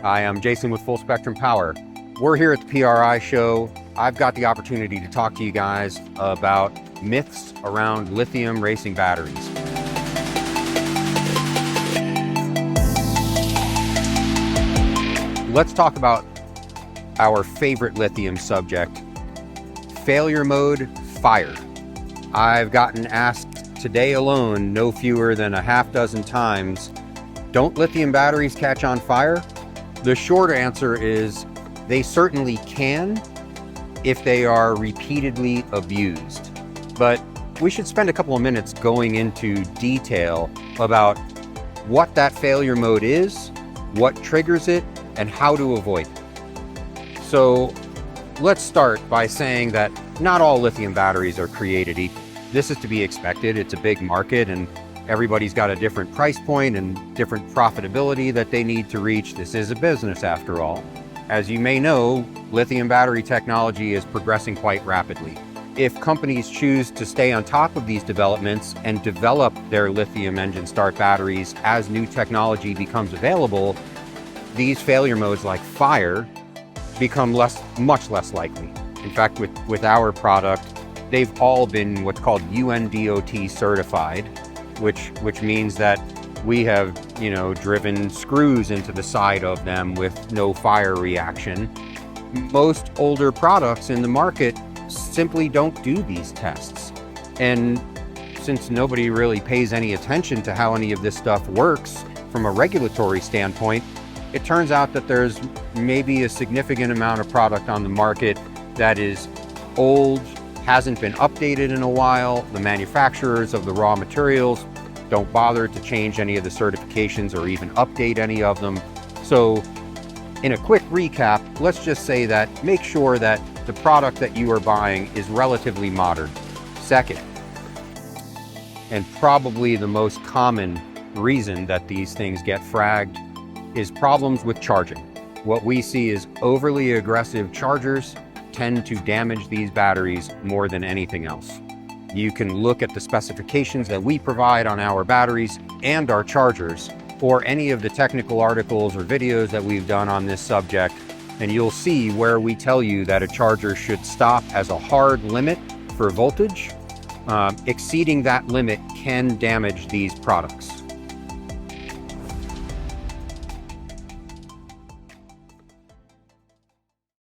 Hi, I'm Jason with Full Spectrum Power. We're here at the PRI show. I've got the opportunity to talk to you guys about myths around lithium racing batteries. Let's talk about our favorite lithium subject, failure mode, fire. I've gotten asked today alone no fewer than a half dozen times, don't lithium batteries catch on fire? The short answer is they certainly can if they are repeatedly abused. But we should spend a couple of minutes going into detail about what that failure mode is, what triggers it, and how to avoid it. So let's start by saying that not all lithium batteries are created equal. This is to be expected. It's a big market and everybody's got a different price point and different profitability that they need to reach. This is a business after all. As you may know, lithium battery technology is progressing quite rapidly. If companies choose to stay on top of these developments and develop their lithium engine start batteries as new technology becomes available, these failure modes like fire become much less likely. In fact, with our product, they've all been what's called UNDOT certified, which means that we have, driven screws into the side of them with no fire reaction. Most older products in the market simply don't do these tests. And since nobody really pays any attention to how any of this stuff works from a regulatory standpoint, it turns out that there's maybe a significant amount of product on the market that is old, hasn't been updated in a while. The manufacturers of the raw materials don't bother to change any of the certifications or even update any of them. So in a quick recap, let's just say that make sure that the product that you are buying is relatively modern. Second, and probably the most common reason that these things get fragged, is problems with charging. What we see is overly aggressive chargers tend to damage these batteries more than anything else. You can look at the specifications that we provide on our batteries and our chargers, or any of the technical articles or videos that we've done on this subject, and you'll see where we tell you that a charger should stop as a hard limit for voltage. Exceeding that limit can damage these products.